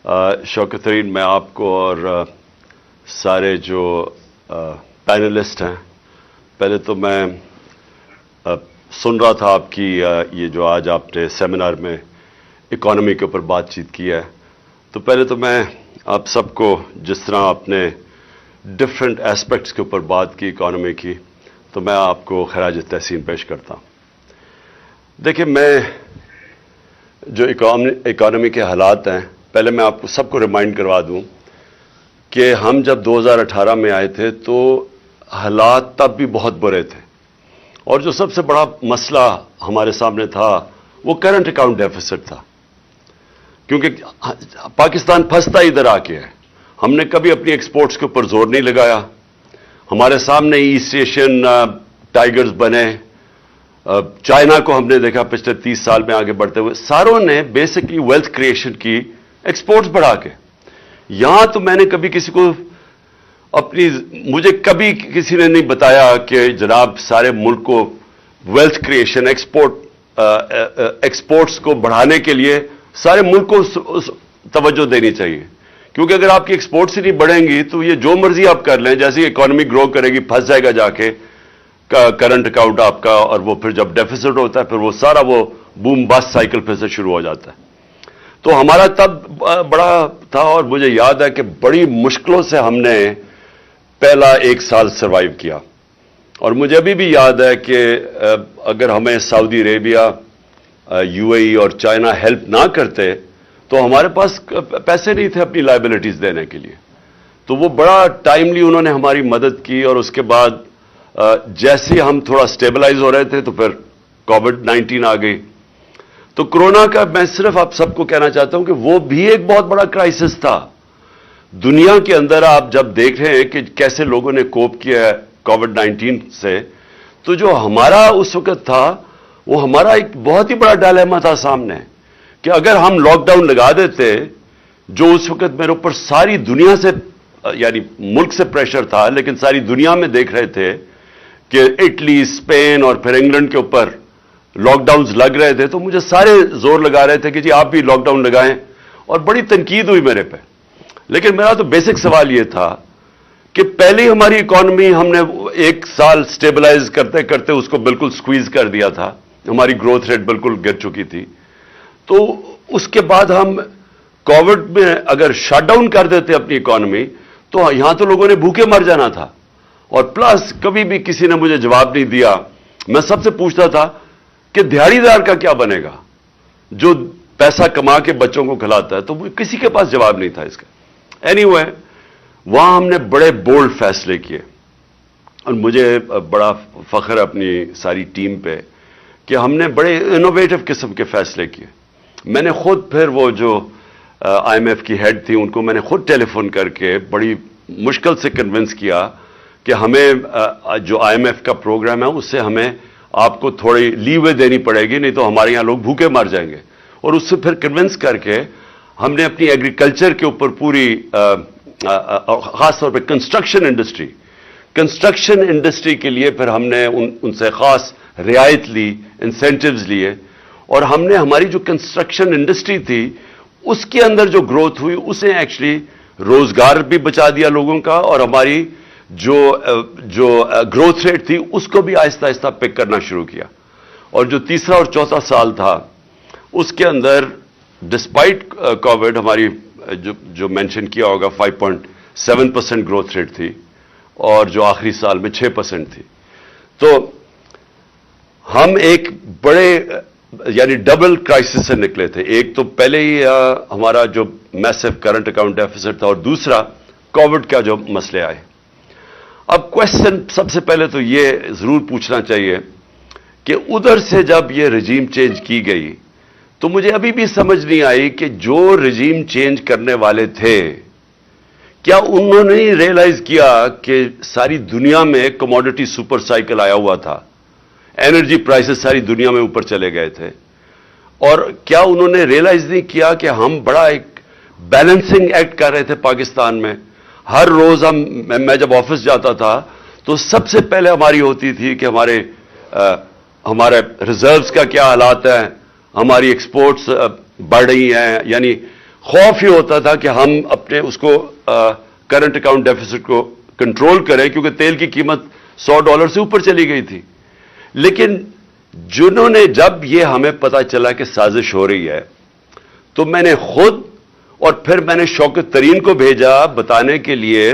شوکت ترین میں آپ کو اور سارے جو پینلسٹ ہیں، پہلے تو میں سن رہا تھا آپ کی یہ جو آج آپ نے سیمینار میں اکانومی کے اوپر بات چیت کی ہے، تو پہلے تو میں آپ سب کو جس طرح آپ نے ڈفرینٹ ایسپیکٹس کے اوپر بات کی اکانومی کی، تو میں آپ کو خراج تحسین پیش کرتا ہوں۔ دیکھیں، میں جو اکانومی کے حالات ہیں، پہلے میں آپ کو سب کو ریمائنڈ کروا دوں کہ ہم جب 2018 میں آئے تھے تو حالات تب بھی بہت برے تھے، اور جو سب سے بڑا مسئلہ ہمارے سامنے تھا وہ کرنٹ اکاؤنٹ ڈیفیسٹ تھا، کیونکہ پاکستان پھنستا ادھر آ کے ہے۔ ہم نے کبھی اپنی ایکسپورٹس کے اوپر زور نہیں لگایا، ہمارے سامنے ایسٹ ایشین ٹائیگرز بنے، چائنا کو ہم نے دیکھا پچھلے 30 سال میں آگے بڑھتے ہوئے، ساروں نے بیسکلی ویلتھ کریشن کی ایکسپورٹس بڑھا کے۔ یہاں تو میں نے کبھی کسی کو مجھے کبھی کسی نے نہیں بتایا کہ جناب سارے ملک کو ویلتھ کریشن ایکسپورٹس کو بڑھانے کے لیے سارے ملک کو توجہ دینی چاہیے، کیونکہ اگر آپ کی ایکسپورٹس ہی نہیں بڑھیں گی تو یہ جو مرضی آپ کر لیں، جیسے اکانومی گرو کرے گی پھنس جائے گا جا کے کرنٹ اکاؤنٹ آپ کا، اور وہ پھر جب ڈیفیسٹ ہوتا ہے پھر وہ سارا وہ بوم بس سائیکل پھر سے شروع ہو جاتا ہے۔ تو ہمارا تب بڑا تھا، اور مجھے یاد ہے کہ بڑی مشکلوں سے ہم نے پہلا 1 سال سروائیو کیا، اور مجھے ابھی بھی یاد ہے کہ اگر ہمیں سعودی عربیہ، UAE اور چائنا ہیلپ نہ کرتے تو ہمارے پاس پیسے نہیں تھے اپنی لائبلٹیز دینے کے لیے، تو وہ بڑا ٹائملی انہوں نے ہماری مدد کی۔ اور اس کے بعد جیسے ہم تھوڑا سٹیبلائز ہو رہے تھے تو پھر کووڈ-19 آ گئی۔ تو کرونا کا میں صرف آپ سب کو کہنا چاہتا ہوں کہ وہ بھی ایک بہت بڑا کرائسس تھا دنیا کے اندر۔ آپ جب دیکھ رہے ہیں کہ کیسے لوگوں نے کوپ کیا ہے کووڈ-19 سے، تو جو ہمارا اس وقت تھا وہ ہمارا ایک بہت ہی بڑا ڈائلیما تھا سامنے، کہ اگر ہم لاک ڈاؤن لگا دیتے، جو اس وقت میرے اوپر ساری دنیا سے، یعنی ملک سے پریشر تھا، لیکن ساری دنیا میں دیکھ رہے تھے کہ اٹلی، اسپین اور پھر انگلینڈ کے اوپر لاک ڈاؤنز لگ رہے تھے، تو مجھے سارے زور لگا رہے تھے کہ جی آپ بھی لاک ڈاؤن لگائیں، اور بڑی تنقید ہوئی میرے پہ۔ لیکن میرا تو بیسک سوال یہ تھا کہ پہلے ہماری اکانومی ہم نے 1 سال سٹیبلائز کرتے کرتے اس کو بالکل سکویز کر دیا تھا، ہماری گروتھ ریٹ بالکل گر چکی تھی۔ تو اس کے بعد ہم کووڈ میں اگر شٹ ڈاؤن کر دیتے اپنی اکانومی تو یہاں تو لوگوں نے بھوکے مر جانا تھا۔ اور پلس کبھی بھی کسی نے مجھے جواب نہیں دیا، میں سب سے پوچھتا تھا کہ دیہڑی دار کا کیا بنے گا جو پیسہ کما کے بچوں کو کھلاتا ہے، تو کسی کے پاس جواب نہیں تھا اس کا۔ اینی وے، وہاں ہم نے بڑے بولڈ فیصلے کیے، اور مجھے بڑا فخر ہے اپنی ساری ٹیم پہ کہ ہم نے بڑے انوویٹو قسم کے فیصلے کیے۔ میں نے خود پھر وہ جو IMF کی ہیڈ تھی ان کو میں نے خود ٹیلی فون کر کے بڑی مشکل سے کنونس کیا کہ ہمیں جو IMF کا پروگرام ہے اس سے ہمیں آپ کو تھوڑی لیوے دینی پڑے گی، نہیں تو ہمارے یہاں لوگ بھوکے مر جائیں گے۔ اور اس سے پھر کنونس کر کے ہم نے اپنی ایگریکلچر کے اوپر پوری، خاص طور پہ کنسٹرکشن انڈسٹری کے لیے پھر ہم نے ان سے خاص رعایت لی، انسینٹیوز لیے، اور ہم نے ہماری جو کنسٹرکشن انڈسٹری تھی اس کے اندر جو گروتھ ہوئی اس نے ایکچولی روزگار بھی بچا دیا لوگوں کا، اور ہماری جو گروتھ ریٹ تھی اس کو بھی آہستہ آہستہ پک کرنا شروع کیا۔ اور جو تیسرا اور چوتھا سال تھا اس کے اندر ڈسپائٹ کووڈ ہماری جو مینشن کیا ہوگا 5.7% گروتھ ریٹ تھی، اور جو آخری سال میں 6% تھی۔ تو ہم ایک بڑے یعنی ڈبل کرائسس سے نکلے تھے، ایک تو پہلے ہی ہمارا جو میسو کرنٹ اکاؤنٹ ڈیفیسٹ تھا، اور دوسرا کووڈ کا جو مسئلے آئے۔ اب کوشچن سب سے پہلے تو یہ ضرور پوچھنا چاہیے کہ ادھر سے جب یہ رجیم چینج کی گئی تو مجھے ابھی بھی سمجھ نہیں آئی کہ جو رجیم چینج کرنے والے تھے کیا انہوں نے ریئلائز کیا کہ ساری دنیا میں کموڈٹی سپر سائیکل آیا ہوا تھا، انرجی پرائسز ساری دنیا میں اوپر چلے گئے تھے، اور کیا انہوں نے ریئلائز نہیں کیا کہ ہم بڑا ایک بیلنسنگ ایکٹ کر رہے تھے پاکستان میں۔ ہر روز میں جب آفس جاتا تھا تو سب سے پہلے ہماری ہوتی تھی کہ ہمارے ریزروز کا کیا حالات ہیں، ہماری ایکسپورٹس بڑھ رہی ہیں، یعنی خوف یہ ہوتا تھا کہ ہم اپنے اس کو کرنٹ اکاؤنٹ ڈیفیسٹ کو کنٹرول کریں، کیونکہ تیل کی قیمت $100 سے اوپر چلی گئی تھی. لیکن جنہوں نے جب یہ ہمیں پتا چلا کہ سازش ہو رہی ہے، تو میں نے خود اور پھر میں نے شوکت ترین کو بھیجا بتانے کے لیے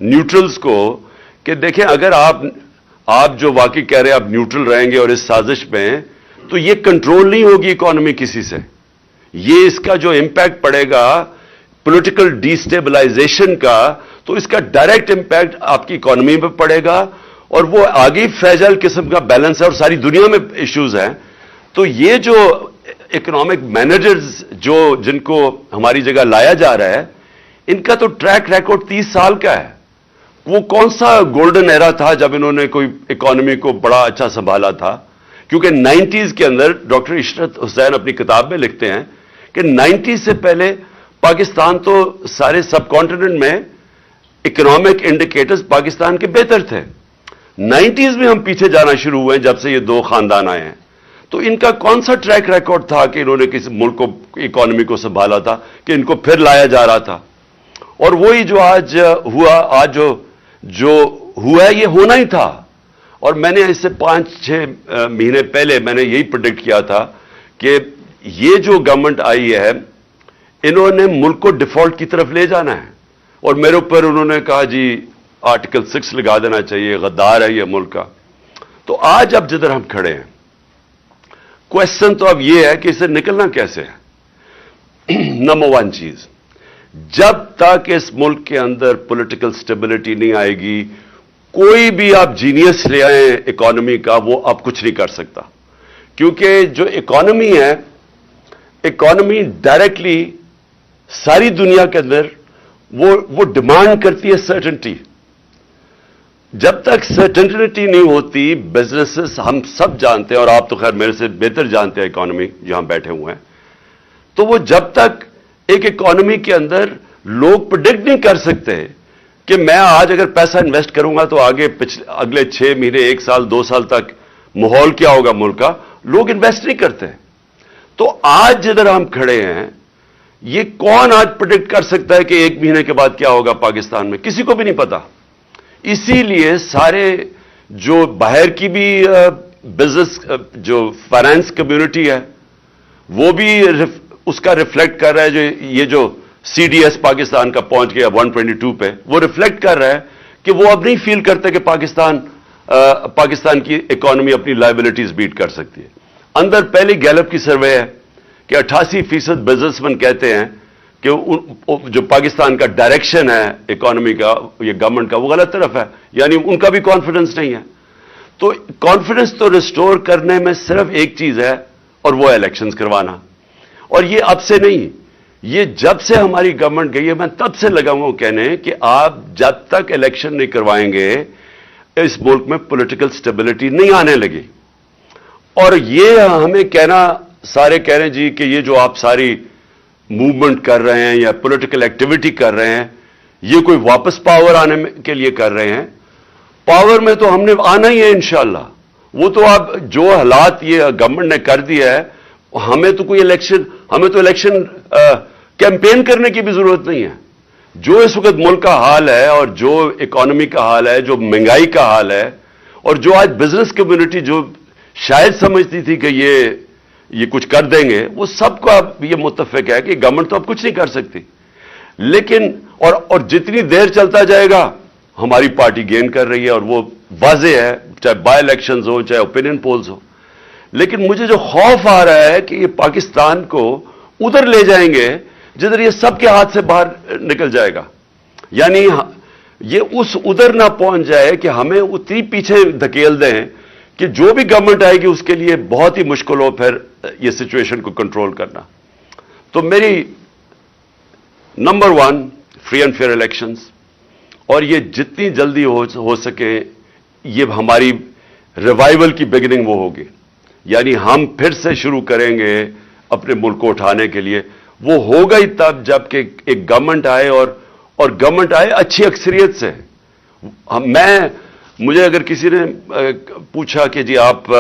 نیوٹرلز کو کہ دیکھیں اگر آپ جو واقعی کہہ رہے ہیں آپ نیوٹرل رہیں گے اور اس سازش میں، تو یہ کنٹرول نہیں ہوگی اکانومی کسی سے. یہ اس کا جو امپیکٹ پڑے گا پولیٹیکل ڈی اسٹیبلائزیشن کا، تو اس کا ڈائریکٹ امپیکٹ آپ کی اکانومی پہ پڑے گا، اور وہ آگے فیجل قسم کا بیلنس ہے اور ساری دنیا میں ایشوز ہیں. تو یہ جو اکنامک مینیجرز جن کو ہماری جگہ لایا جا رہا ہے، ان کا تو ٹریک ریکارڈ 30 سال کا ہے. وہ کون سا گولڈن ایرا تھا جب انہوں نے کوئی اکانومی کو بڑا اچھا سنبھالا تھا؟ کیونکہ 90s کے اندر ڈاکٹر عشرت حسین اپنی کتاب میں لکھتے ہیں کہ 90s سے پہلے پاکستان تو سارے سب کانٹیننٹ میں اکنامک انڈیکیٹرز پاکستان کے بہتر تھے. 90s میں ہم پیچھے جانا شروع ہوئے جب سے یہ دو خاندان آئے ہیں. تو ان کا کون سا ٹریک ریکارڈ تھا کہ انہوں نے کسی ملک کو اکانومی کو سنبھالا تھا کہ ان کو پھر لایا جا رہا تھا؟ اور وہی جو آج ہوا ہے یہ ہونا ہی تھا. اور میں نے اس سے 5-6 مہینے پہلے میں نے یہی پریڈکٹ کیا تھا کہ یہ جو گورنمنٹ آئی ہے انہوں نے ملک کو ڈیفالٹ کی طرف لے جانا ہے. اور میرے اوپر انہوں نے کہا جی آرٹیکل 6 لگا دینا چاہیے، غدار ہے یہ ملک کا. تو آج اب جدھر ہم کھڑے ہیں، کوشچن تو اب یہ ہے کہ اسے نکلنا کیسے ہے. نمبر 1 چیز، جب تک اس ملک کے اندر پولیٹیکل سٹیبلٹی نہیں آئے گی، کوئی بھی آپ جینیس لے آئیں اکانومی کا، وہ اب کچھ نہیں کر سکتا. کیونکہ جو اکانومی ہے، اکانومی ڈائریکٹلی ساری دنیا کے اندر وہ ڈیمانڈ کرتی ہے سرٹنٹی. جب تک سرٹنٹی نہیں ہوتی، بزنسز ہم سب جانتے ہیں، اور آپ تو خیر میرے سے بہتر جانتے ہیں اکانومی جہاں بیٹھے ہوئے ہیں، تو وہ جب تک ایک اکانومی کے اندر لوگ پریڈکٹ نہیں کر سکتے کہ میں آج اگر پیسہ انویسٹ کروں گا تو آگے اگلے 6 مہینے 1 سال 2 سال تک ماحول کیا ہوگا ملک کا، لوگ انویسٹ نہیں کرتے. تو آج جدھر ہم کھڑے ہیں، یہ کون آج پریڈکٹ کر سکتا ہے کہ 1 مہینے کے بعد کیا ہوگا پاکستان میں؟ کسی کو بھی نہیں پتا. اسی لیے سارے جو باہر کی بھی بزنس جو فائنانس کمیونٹی ہے وہ بھی اس کا ریفلیکٹ کر رہا ہے. یہ جو سی ڈی ایس پاکستان کا پہنچ گیا 122 پہ، وہ ریفلیکٹ کر رہا ہے کہ وہ اب نہیں فیل کرتے کہ پاکستان کی اکانومی اپنی لائبلٹیز بیٹ کر سکتی ہے. اندر پہلی گیلپ کی سروے ہے کہ 88% بزنس مین کہتے ہیں کہ جو پاکستان کا ڈائریکشن ہے اکانومی کا، یہ گورنمنٹ کا، وہ غلط طرف ہے. یعنی ان کا بھی کانفیڈنس نہیں ہے. تو کانفیڈنس تو ریسٹور کرنے میں صرف ایک چیز ہے، اور وہ الیکشنز کروانا. اور یہ اب سے نہیں، یہ جب سے ہماری گورنمنٹ گئی ہے میں تب سے لگا ہوں کہنے کہ آپ جب تک الیکشن نہیں کروائیں گے اس ملک میں پولیٹیکل سٹیبلٹی نہیں آنے لگی. اور یہ ہمیں کہنا، سارے کہہ رہے ہیں جی کہ یہ جو آپ ساری موومنٹ کر رہے ہیں یا پولیٹیکل ایکٹیویٹی کر رہے ہیں، یہ کوئی واپس پاور آنے کے لیے کر رہے ہیں. پاور میں تو ہم نے آنا ہی ہے انشاءاللہ. وہ تو آپ جو حالات یہ گورنمنٹ نے کر دیا ہے، ہمیں تو الیکشن کیمپین کرنے کی بھی ضرورت نہیں ہے. جو اس وقت ملک کا حال ہے اور جو اکانومی کا حال ہے، جو مہنگائی کا حال ہے، اور جو آج بزنس کمیونٹی جو شاید سمجھتی تھی کہ یہ کچھ کر دیں گے، وہ سب کو اب یہ متفق ہے کہ گورنمنٹ تو اب کچھ نہیں کر سکتی. لیکن اور جتنی دیر چلتا جائے گا ہماری پارٹی گین کر رہی ہے، اور وہ واضح ہے، چاہے بائی الیکشنز ہو چاہے اوپینین پولز ہو. لیکن مجھے جو خوف آ رہا ہے کہ یہ پاکستان کو ادھر لے جائیں گے جدھر یہ سب کے ہاتھ سے باہر نکل جائے گا. یعنی یہ ادھر نہ پہنچ جائے کہ ہمیں اتنی پیچھے دھکیل دیں کہ جو بھی گورنمنٹ آئے گی اس کے لیے بہت ہی مشکل ہو پھر یہ سچویشن کو کنٹرول کرنا. تو میری number 1 free and fair elections, اور یہ جتنی جلدی ہو سکے یہ ہماری ریوائول کی بگننگ وہ ہوگی. یعنی ہم پھر سے شروع کریں گے اپنے ملک کو اٹھانے کے لیے. وہ ہوگا ہی تب جب کہ ایک گورنمنٹ آئے اور گورنمنٹ آئے اچھی اکثریت سے. مجھے اگر کسی نے پوچھا کہ جی آپ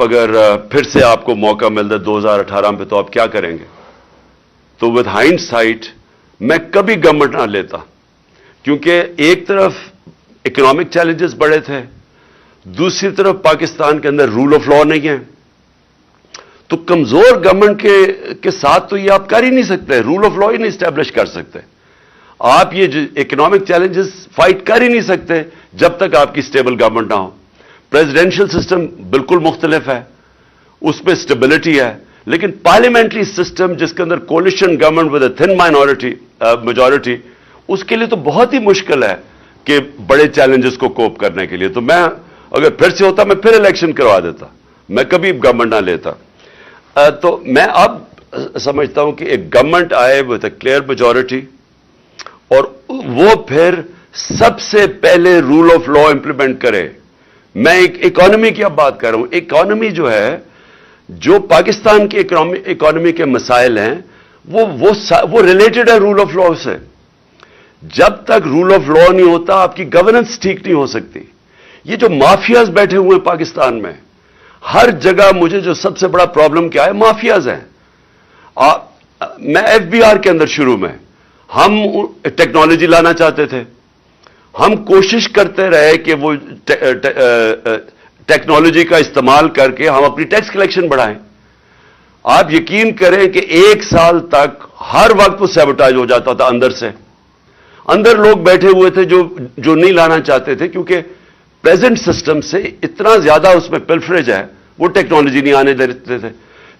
اگر پھر سے آپ کو موقع ملتا 2018 پہ تو آپ کیا کریں گے، تو ود ہائنڈ سائٹ میں کبھی گورنمنٹ نہ لیتا، کیونکہ ایک طرف اکنامک چیلنجز بڑے تھے، دوسری طرف پاکستان کے اندر رول آف لا نہیں ہے، تو کمزور گورنمنٹ کے ساتھ تو یہ آپ کر ہی نہیں سکتے، رول آف لا ہی نہیں اسٹیبلش کر سکتے، آپ یہ اکنامک چیلنجز فائٹ کر ہی نہیں سکتے جب تک آپ کی اسٹیبل گورنمنٹ نہ ہو۔ پریزیڈینشل سسٹم بالکل مختلف ہے، اس میں اسٹیبلٹی ہے، لیکن پارلیمنٹری سسٹم جس کے اندر coalition government with a thin majority, اس کے لیے تو بہت ہی مشکل ہے کہ بڑے چیلنجز کو کوپ کرنے کے لیے۔ تو میں اگر پھر سے ہوتا میں پھر الیکشن کروا دیتا، میں کبھی گورنمنٹ نہ لیتا۔ تو میں اب سمجھتا ہوں کہ ایک گورنمنٹ آئے ود اے کلیئر میجورٹی، اور وہ پھر سب سے پہلے رول آف لا امپلیمنٹ کرے۔ میں ایک اکانومی کی اب بات کر رہا ہوں۔ اکانومی جو ہے، جو پاکستان کی اکانومی کے مسائل ہیں، وہ ریلیٹڈ ہے رول آف لا سے۔ جب تک رول آف لا نہیں ہوتا آپ کی گورننس ٹھیک نہیں ہو سکتی۔ یہ جو مافیاز بیٹھے ہوئے ہیں پاکستان میں، ہر جگہ مجھے جو سب سے بڑا پرابلم کیا ہے، مافیاز ہیں۔ میں ایف بی آر کے اندر شروع میں ہم ٹیکنالوجی لانا چاہتے تھے، ہم کوشش کرتے رہے کہ وہ ٹیکنالوجی کا استعمال کر کے ہم اپنی ٹیکس کلیکشن بڑھائیں۔ آپ یقین کریں کہ 1 سال تک ہر وقت وہ سیبوٹاج ہو جاتا تھا اندر سے۔ اندر لوگ بیٹھے ہوئے تھے جو نہیں لانا چاہتے تھے، کیونکہ پریزنٹ سسٹم سے اتنا زیادہ اس میں پلفریج ہے، وہ ٹیکنالوجی نہیں آنے دیتے تھے۔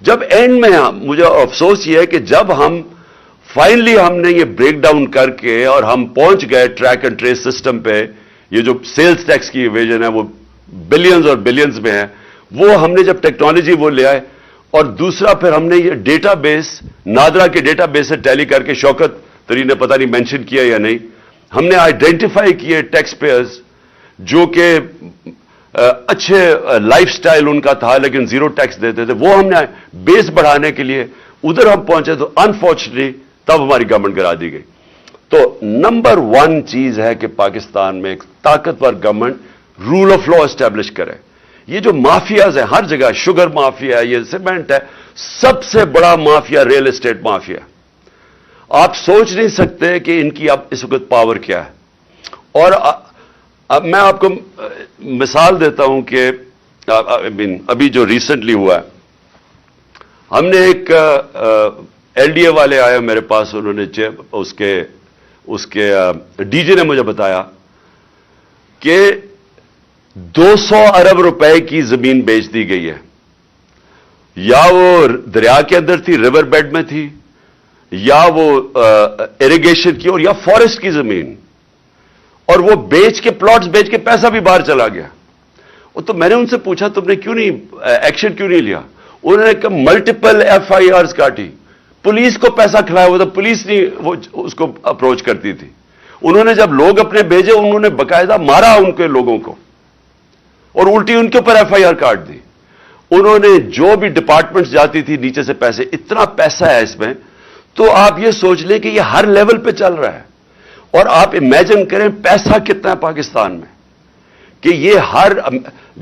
جب اینڈ میں مجھے افسوس یہ ہے کہ جب فائنلی ہم نے یہ بریک ڈاؤن کر کے اور ہم پہنچ گئے ٹریک اینڈ ٹریس سسٹم پہ، یہ جو سیلز ٹیکس کی ایویژن ہے وہ بلینز اور بلینز میں ہے، وہ ہم نے جب ٹیکنالوجی وہ لے آئے، اور دوسرا پھر ہم نے یہ ڈیٹا بیس، نادرا کے ڈیٹا بیس سے ٹیلی کر کے، شوکت تری نے پتہ نہیں مینشن کیا یا نہیں، ہم نے آئیڈینٹیفائی کیے ٹیکس پیئرز جو کہ اچھے لائف سٹائل ان کا تھا لیکن زیرو ٹیکس دیتے تھے، وہ ہم نے بیس بڑھانے کے لیے ادھر ہم پہنچے، تو انفارچونیٹلی تب ہماری گورنمنٹ گرا دی گئی۔ تو نمبر 1 چیز ہے کہ پاکستان میں ایک طاقتور government rule of law establish کرے۔ یہ جو مافیاز ہیں ہر جگہ، شوگر مافیا ہے، یہ سیمنٹ ہے، سب سے بڑا مافیا ریل اسٹیٹ مافیا۔ آپ سوچ نہیں سکتے کہ ان کی اب اس وقت پاور کیا ہے۔ اور اب میں آپ کو مثال دیتا ہوں کہ ابھی جو ریسنٹلی ہوا ہے، ہم نے ایک ایل ڈی اے والے آئے میرے پاس، انہوں نے اس کے ڈی جی نے مجھے بتایا کہ 200 ارب روپے کی زمین بیچ دی گئی ہے، یا وہ دریا کے اندر تھی، ریور بیڈ میں تھی، یا وہ اریگیشن کی، اور یا فارسٹ کی زمین، اور وہ بیچ کے پلاٹس بیچ کے پیسہ بھی باہر چلا گیا۔ تو میں نے ان سے پوچھا تم نے کیوں نہیں ایکشن کیوں نہیں لیا؟ انہوں نے کہا ملٹیپل ایف آئی آرز کاٹی، پولیس کو پیسہ کھلایا ہوا تھا، پولیس نہیں وہ اس کو اپروچ کرتی تھی۔ انہوں نے جب لوگ اپنے بھیجے، انہوں نے باقاعدہ مارا ان کے لوگوں کو، اور الٹی ان کے اوپر ایف آئی آر کاٹ دی۔ انہوں نے جو بھی ڈپارٹمنٹس جاتی تھی نیچے سے پیسے، اتنا پیسہ ہے اس میں، تو آپ یہ سوچ لیں کہ یہ ہر لیول پہ چل رہا ہے۔ اور آپ امیجن کریں پیسہ کتنا ہے پاکستان میں، کہ یہ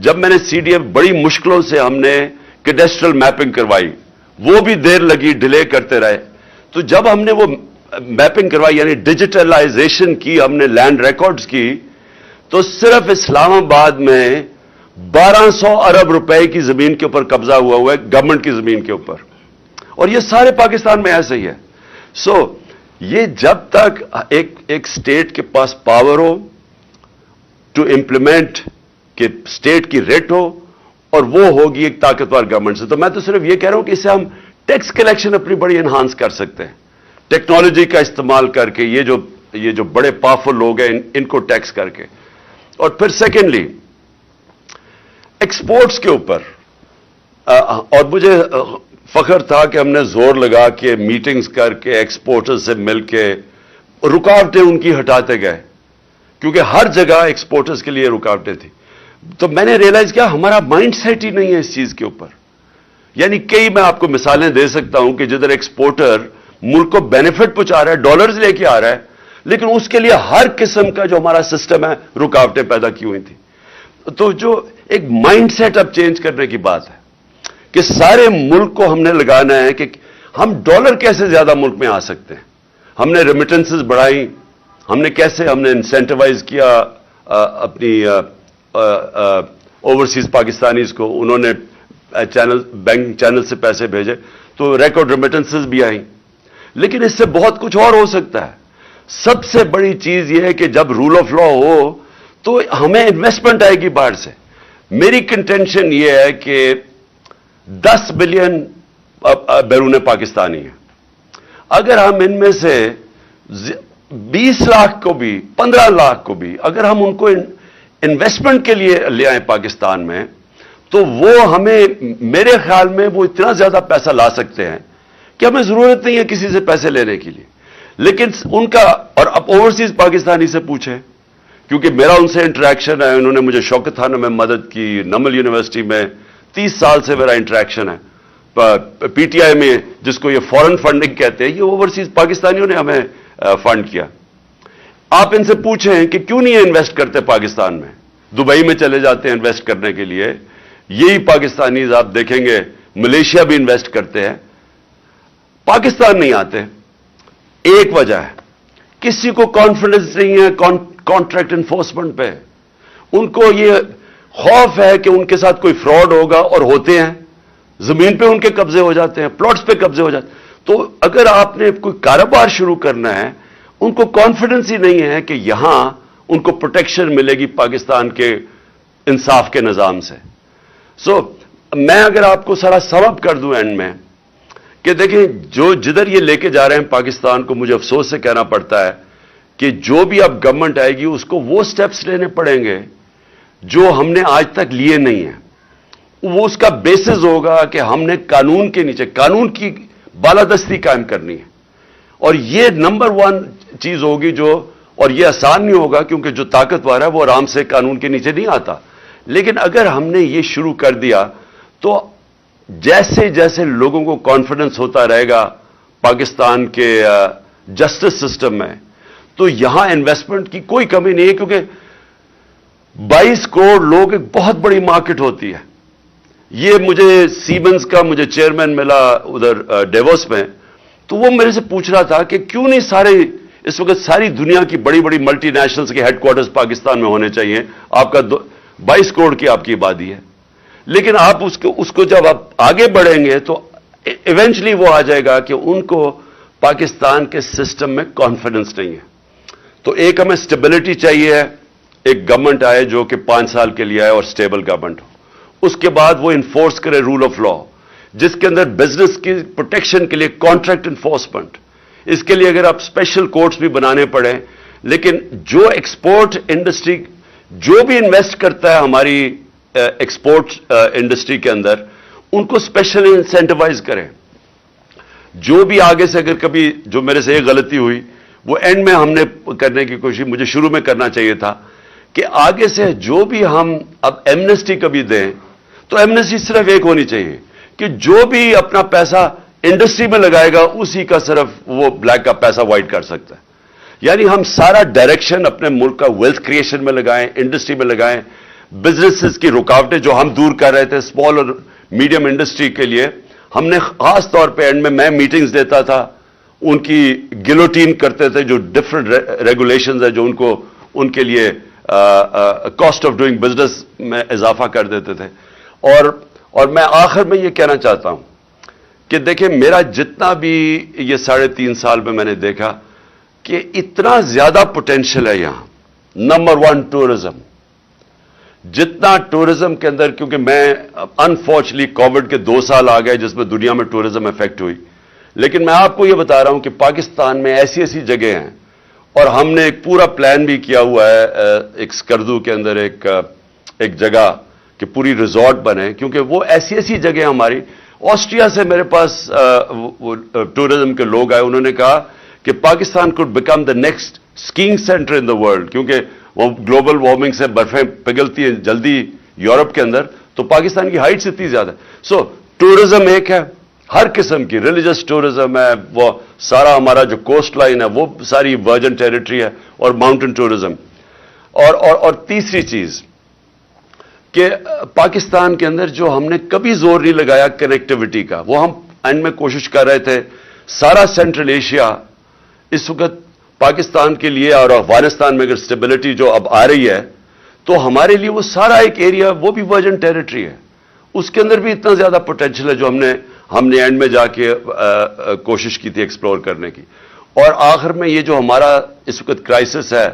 جب میں نے سی ڈی ایف بڑی مشکلوں سے ہم نے کیڈسٹرل میپنگ کروائی، وہ بھی دیر لگی، ڈیلے کرتے رہے، تو جب ہم نے وہ میپنگ کروائی، یعنی ڈیجیٹلائزیشن کی، ہم نے لینڈ ریکارڈز کی، تو صرف اسلام آباد میں 1200 ارب روپے کی زمین کے اوپر قبضہ ہوا ہے، گورنمنٹ کی زمین کے اوپر، اور یہ سارے پاکستان میں ایسے ہی ہے۔ یہ جب تک ایک سٹیٹ کے پاس پاور ہو ٹو امپلیمنٹ، کہ سٹیٹ کی ریٹ ہو، اور وہ ہوگی ایک طاقتور گورنمنٹ سے۔ تو میں تو صرف یہ کہہ رہا ہوں کہ اس سے ہم ٹیکس کلیکشن اپنی بڑی انہانس کر سکتے ہیں، ٹیکنالوجی کا استعمال کر کے، یہ جو بڑے پاورفل لوگ ہیں ان کو ٹیکس کر کے۔ اور پھر سیکنڈلی ایکسپورٹس کے اوپر، اور مجھے فخر تھا کہ ہم نے زور لگا کے میٹنگز کر کے ایکسپورٹرز سے مل کے رکاوٹیں ان کی ہٹاتے گئے، کیونکہ ہر جگہ ایکسپورٹرز کے لیے رکاوٹیں تھیں۔ تو میں نے ریئلائز کیا ہمارا مائنڈ سیٹ ہی نہیں ہے اس چیز کے اوپر۔ یعنی میں آپ کو مثالیں دے سکتا ہوں کہ جدھر ایکسپورٹر ملک کو بینیفٹ پہنچا رہا ہے، ڈالرز لے کے آ رہا ہے، لیکن اس کے لیے ہر قسم کا جو ہمارا سسٹم ہے رکاوٹیں پیدا کی ہوئی تھیں۔ تو جو ایک مائنڈ سیٹ اب چینج کرنے کی بات ہے کہ سارے ملک کو ہم نے لگانا ہے کہ ہم ڈالر کیسے زیادہ ملک میں آ سکتے ہیں؟ ہم نے ریمیٹنسز بڑھائی، ہم نے انسینٹیوائز کیا اپنی اوورسیز پاکستانیز کو، انہوں نے بینک چینل سے پیسے بھیجے تو ریکارڈ ریمیٹنسز بھی آئیں. لیکن اس سے بہت کچھ اور ہو سکتا ہے. سب سے بڑی چیز یہ ہے کہ جب رول آف لا ہو تو ہمیں انویسٹمنٹ آئے گی باہر سے. میری کنٹینشن یہ ہے کہ 10 بلین بیرون پاکستانی ہیں. اگر ہم ان میں سے 20 لاکھ کو بھی 15 لاکھ کو بھی اگر ہم ان کو انویسٹمنٹ کے لیے لے آئیں پاکستان میں، تو وہ ہمیں، میرے خیال میں وہ اتنا زیادہ پیسہ لا سکتے ہیں کہ ہمیں ضرورت نہیں ہے کسی سے پیسے لینے کے لیے. لیکن ان کا، اور اب اوورسیز پاکستانی سے پوچھیں، کیونکہ میرا ان سے انٹریکشن ہے، انہوں نے مجھے شوکت خانہ میں مدد کی، نمل یونیورسٹی میں 30 سال سے میرا انٹریکشن ہے، پی ٹی آئی میں جس کو یہ فورن فنڈنگ کہتے ہیں، یہ اوورسیز پاکستانیوں نے ہمیں فنڈ کیا. آپ ان سے پوچھیں کہ کیوں نہیں انویسٹ کرتے پاکستان میں، دبئی میں چلے جاتے ہیں انویسٹ کرنے کے لیے. یہی پاکستانیز آپ دیکھیں گے ملیشیا بھی انویسٹ کرتے ہیں، پاکستان نہیں آتے. ایک وجہ ہے، کسی کو کانفیڈنس نہیں ہے کانٹریکٹ انفورسمنٹ پہ. ان کو یہ خوف ہے کہ ان کے ساتھ کوئی فراڈ ہوگا، اور ہوتے ہیں. زمین پہ ان کے قبضے ہو جاتے ہیں، پلاٹس پہ قبضے ہو جاتے ہیں. تو اگر آپ نے کوئی کاروبار شروع کرنا ہے، ان کو کانفیڈنس ہی نہیں ہے کہ یہاں ان کو پروٹیکشن ملے گی پاکستان کے انصاف کے نظام سے. میں اگر آپ کو سارا سم اپ کر دوں اینڈ میں، کہ دیکھیں جدھر یہ لے کے جا رہے ہیں پاکستان کو، مجھے افسوس سے کہنا پڑتا ہے کہ جو بھی اب گورنمنٹ آئے گی اس کو وہ سٹیپس لینے پڑیں گے جو ہم نے آج تک لیے نہیں ہیں. وہ اس کا بیسس ہوگا کہ ہم نے قانون کے نیچے، قانون کی بالادستی قائم کرنی ہے. اور یہ نمبر 1 چیز ہوگی اور یہ آسان نہیں ہوگا، کیونکہ جو طاقتور ہے وہ آرام سے قانون کے نیچے نہیں آتا. لیکن اگر ہم نے یہ شروع کر دیا تو جیسے جیسے لوگوں کو کانفیڈنس ہوتا رہے گا پاکستان کے جسٹس سسٹم میں، تو یہاں انویسٹمنٹ کی کوئی کمی نہیں ہے. کیونکہ 22 کروڑ لوگ ایک بہت بڑی مارکیٹ ہوتی ہے. یہ مجھے سیمنز کا چیئرمین ملا ادھر ڈیووس میں، تو وہ میرے سے پوچھ رہا تھا کہ کیوں نہیں اس وقت ساری دنیا کی بڑی بڑی ملٹی نیشنلز کے ہیڈ کوارٹرز پاکستان میں ہونے چاہیے. آپ کا 22 کروڑ کی آپ کی آبادی ہے. لیکن آپ اس کو جب آپ آگے بڑھیں گے تو ایونچلی وہ آ جائے گا کہ ان کو پاکستان کے سسٹم میں کانفیڈنس نہیں ہے. تو ایک ہمیں سٹیبلٹی چاہیے ہے، ایک گورنمنٹ آئے جو کہ 5 سال کے لیے آئے اور سٹیبل گورنمنٹ ہو. اس کے بعد وہ انفورس کرے رول آف لا، جس کے اندر بزنس کی پروٹیکشن کے لیے کانٹریکٹ انفورسمنٹ. اس کے لیے اگر آپ اسپیشل کورٹس بھی بنانے پڑیں، لیکن جو ایکسپورٹ انڈسٹری، جو بھی انویسٹ کرتا ہے ہماری ایکسپورٹ انڈسٹری کے اندر، ان کو اسپیشل انسینٹیوائز کریں. جو بھی آگے سے اگر کبھی، جو میرے سے ایک غلطی ہوئی وہ اینڈ میں ہم نے کرنے کی کوشش، مجھے شروع میں کرنا چاہیے تھا کہ آگے سے جو بھی ہم اب ایمنسٹی کبھی دیں تو ایمنسٹی صرف ایک ہونی چاہیے کہ جو بھی اپنا پیسہ انڈسٹری میں لگائے گا اسی کا صرف وہ بلیک کا پیسہ وائٹ کر سکتا ہے. یعنی ہم سارا ڈائریکشن اپنے ملک کا ویلتھ کریشن میں لگائیں، انڈسٹری میں لگائیں. بزنسز کی رکاوٹیں جو ہم دور کر رہے تھے اسمال اور میڈیم انڈسٹری کے لیے، ہم نے خاص طور پہ اینڈ میں میٹنگز دیتا تھا، ان کی گلوٹین کرتے تھے، جو ڈفرنٹ ریگولیشنز ہیں جو ان کے لیے کاسٹ آف ڈوئنگ بزنس میں اضافہ کر دیتے تھے. اور میں آخر میں یہ کہنا چاہتا ہوں کہ دیکھیں میرا جتنا بھی یہ 3.5 سال میں نے دیکھا کہ اتنا زیادہ پوٹینشیل ہے یہاں. نمبر 1 ٹورزم، جتنا ٹورزم کے اندر، کیونکہ میں انفارچونیٹلی کووڈ کے 2 سال آ گئے جس میں دنیا میں ٹورزم افیکٹ ہوئی. لیکن میں آپ کو یہ بتا رہا ہوں کہ پاکستان میں ایسی ایسی جگہ ہیں، اور ہم نے ایک پورا پلان بھی کیا ہوا ہے ایک سکردو کے اندر ایک جگہ کہ پوری ریزورٹ بنے، کیونکہ وہ ایسی ایسی جگہ ہماری. آسٹریا سے میرے پاس ٹورزم کے لوگ آئے، انہوں نے کہا کہ Pakistan could become the next skiing centre in the world, کیونکہ وہ گلوبل وارمنگ سے برفیں پگھلتی ہیں جلدی یورپ کے اندر، تو پاکستان کی ہائٹس اتنی زیادہ ہے. سو ٹورزم ایک ہے، ہر قسم کی ریلیجس ٹورزم ہے، وہ سارا ہمارا جو کوسٹ لائن ہے وہ ساری ورجن ٹیریٹری ہے، اور ماؤنٹن ٹورزم. اور تیسری چیز کہ پاکستان کے اندر جو ہم نے کبھی زور نہیں لگایا کنیکٹیوٹی کا، وہ ہم اینڈ میں کوشش کر رہے تھے سارا سینٹرل ایشیا اس وقت پاکستان کے لیے اور افغانستان میں اگر اسٹیبلٹی جو اب آ رہی ہے تو ہمارے لیے وہ سارا ایک ایریا وہ بھی ورجن ٹیریٹری ہے, اس کے اندر بھی اتنا زیادہ پوٹینشیل ہے جو ہم نے اینڈ میں جا کے کوشش کی تھی ایکسپلور کرنے کی. اور آخر میں یہ جو ہمارا اس وقت کرائسس ہے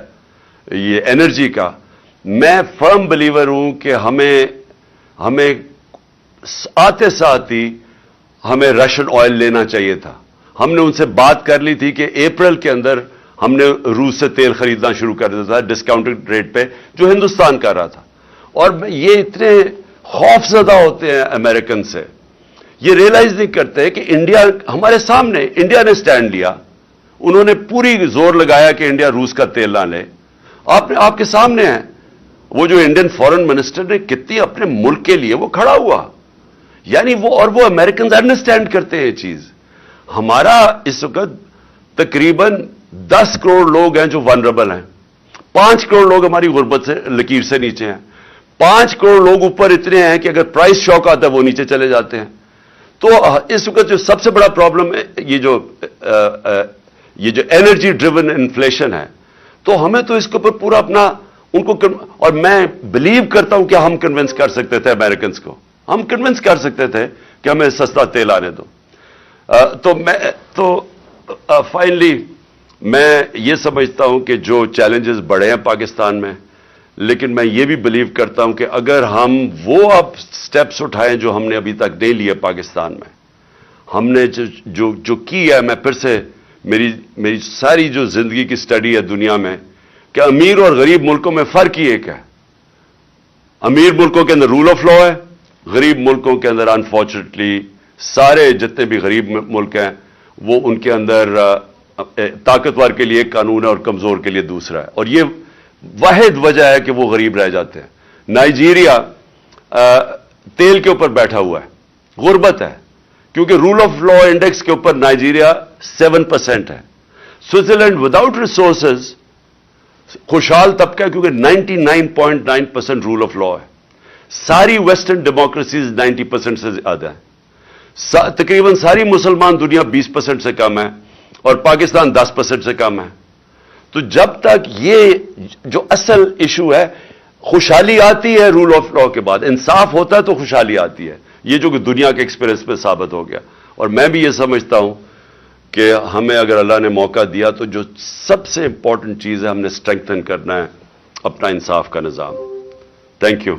یہ انرجی کا, میں فرم بلیور ہوں کہ ہمیں آتے ساتھ ہی ہمیں رشین آئل لینا چاہیے تھا. ہم نے ان سے بات کر لی تھی کہ اپریل کے اندر ہم نے روس سے تیل خریدنا شروع کر دیا تھا ڈسکاؤنٹڈ ریٹ پہ جو ہندوستان کر رہا تھا. اور یہ اتنے خوف زدہ ہوتے ہیں امریکن سے, یہ ریئلائز نہیں کرتے کہ انڈیا ہمارے سامنے, انڈیا نے سٹینڈ لیا, انہوں نے پوری زور لگایا کہ انڈیا روس کا تیل نہ لے. آپ کے سامنے ہے وہ جو انڈین فورن منسٹر نے کتنی اپنے ملک کے لیے وہ کھڑا ہوا, یعنی وہ امریکنز انڈرسٹینڈ کرتے ہیں یہ چیز. ہمارا اس وقت تقریباً 10 کروڑ لوگ ہیں جو ونربل ہیں, 5 کروڑ لوگ ہماری غربت سے لکیر سے نیچے ہیں, 5 کروڑ لوگ اوپر اتنے ہیں کہ اگر پرائس شاک آتا ہے وہ نیچے چلے جاتے ہیں. تو اس وقت جو سب سے بڑا پرابلم ہے یہ جو انرجی ڈریون انفلیشن ہے, تو ہمیں تو اس کے اوپر پورا اپنا ان کو, اور میں بلیو کرتا ہوں کہ ہم کنونس کر سکتے تھے امریکنز کو, ہم کنونس کر سکتے تھے کہ ہمیں سستا تیل آنے دو. تو فائنلی میں یہ سمجھتا ہوں کہ جو چیلنجز بڑے ہیں پاکستان میں, لیکن میں یہ بھی بلیو کرتا ہوں کہ اگر ہم وہ اب سٹیپس اٹھائیں جو ہم نے ابھی تک نہیں لیے پاکستان میں, ہم نے جو کی ہے, میں پھر سے میری ساری جو زندگی کی سٹڈی ہے دنیا میں کہ امیر اور غریب ملکوں میں فرق ہی ایک ہے. امیر ملکوں کے اندر رول آف لا ہے, غریب ملکوں کے اندر انفارچونیٹلی سارے جتنے بھی غریب ملک ہیں وہ ان کے اندر طاقتور کے لیے ایک قانون ہے اور کمزور کے لیے دوسرا ہے, اور یہ واحد وجہ ہے کہ وہ غریب رہ جاتے ہیں. نائجیریا تیل کے اوپر بیٹھا ہوا ہے, غربت ہے, کیونکہ رول آف لا انڈیکس کے اوپر نائجیریا 7% ہے. سوئٹزرلینڈ وداؤٹ ریسورسز خوشحال طبقہ ہے کیونکہ 99.9% رول آف لا ہے. ساری ویسٹرن ڈیموکریسیز 90% سے زیادہ ہیں. تقریباً ساری مسلمان دنیا 20% سے کم ہے اور پاکستان 10% سے کم ہے. تو جب تک یہ جو اصل ایشو ہے, خوشحالی آتی ہے رول آف لا کے بعد, انصاف ہوتا ہے تو خوشحالی آتی ہے. یہ جو کہ دنیا کے ایکسپیرئنس پہ ثابت ہو گیا. اور میں بھی یہ سمجھتا ہوں کہ ہمیں اگر اللہ نے موقع دیا تو جو سب سے امپورٹنٹ چیز ہے ہم نے اسٹرینگتھن کرنا ہے اپنا انصاف کا نظام. Thank you.